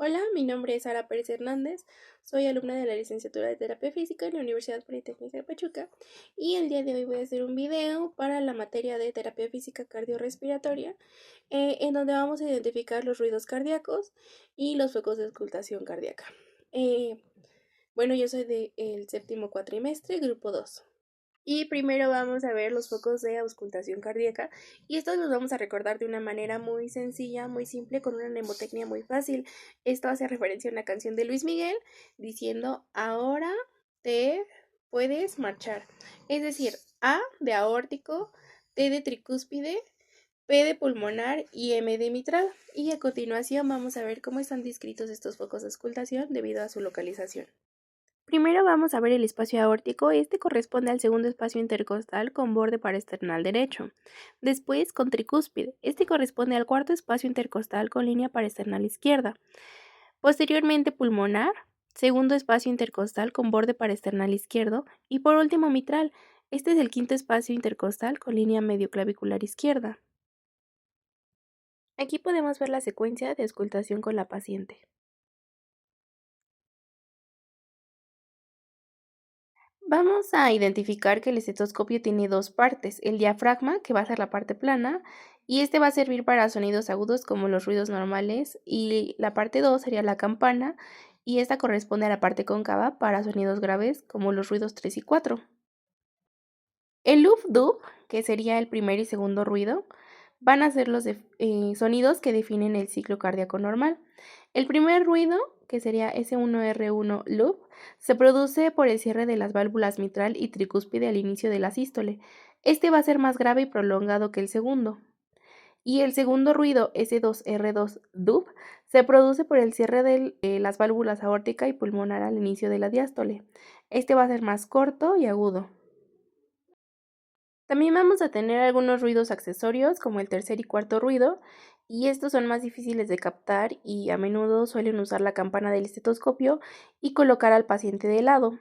Hola, mi nombre es Sara Pérez Hernández, soy alumna de la licenciatura de Terapia Física en la Universidad Politécnica de Pachuca y el día de hoy voy a hacer un video para la materia de Terapia Física Cardiorrespiratoria en donde vamos a identificar los ruidos cardíacos y los focos de auscultación cardíaca. Eh, bueno, yo soy del séptimo cuatrimestre, grupo 2. Y primero vamos a ver los focos de auscultación cardíaca y estos los vamos a recordar de una manera muy sencilla, muy simple, con una mnemotecnia muy fácil. Esto hace referencia a una canción de Luis Miguel diciendo ahora te puedes marchar. Es decir, A de aórtico, T de tricúspide, P de pulmonar y M de mitral. Y a continuación vamos a ver cómo están descritos estos focos de auscultación debido a su localización. Primero vamos a ver el espacio aórtico, este corresponde al segundo espacio intercostal con borde parasternal derecho. Después con tricúspide, este corresponde al cuarto espacio intercostal con línea parasternal izquierda. Posteriormente pulmonar, segundo espacio intercostal con borde parasternal izquierdo. Y por último mitral, este es el quinto espacio intercostal con línea medioclavicular izquierda. Aquí podemos ver la secuencia de auscultación con la paciente. Vamos a identificar que el estetoscopio tiene dos partes, el diafragma, que va a ser la parte plana, y este va a servir para sonidos agudos como los ruidos normales, y la parte 2 sería la campana, y esta corresponde a la parte cóncava para sonidos graves como los ruidos 3 y 4. El loop-dub, que sería el primer y segundo ruido, van a ser los sonidos que definen el ciclo cardíaco normal. El primer ruido, que sería S1R1 loop, se produce por el cierre de las válvulas mitral y tricúspide al inicio de la sístole. Este va a ser más grave y prolongado que el segundo. Y el segundo ruido, S2R2 dub, se produce por el cierre de las válvulas aórtica y pulmonar al inicio de la diástole. Este va a ser más corto y agudo. También vamos a tener algunos ruidos accesorios como el tercer y cuarto ruido, y estos son más difíciles de captar y a menudo suelen usar la campana del estetoscopio y colocar al paciente de lado.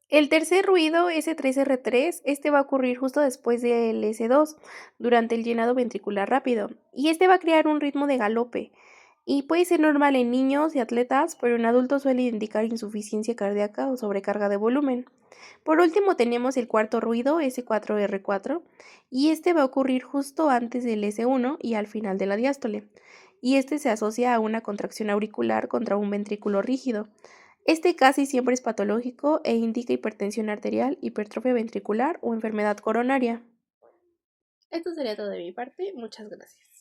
El tercer ruido, S3R3, este va a ocurrir justo después del S2, durante el llenado ventricular rápido, y este va a crear un ritmo de galope, y puede ser normal en niños y atletas, pero en adultos suele indicar insuficiencia cardíaca o sobrecarga de volumen. Por último tenemos el cuarto ruido, S4R4, y este va a ocurrir justo antes del S1 y al final de la diástole, y este se asocia a una contracción auricular contra un ventrículo rígido. Este casi siempre es patológico e indica hipertensión arterial, hipertrofia ventricular o enfermedad coronaria. Esto sería todo de mi parte. Muchas gracias.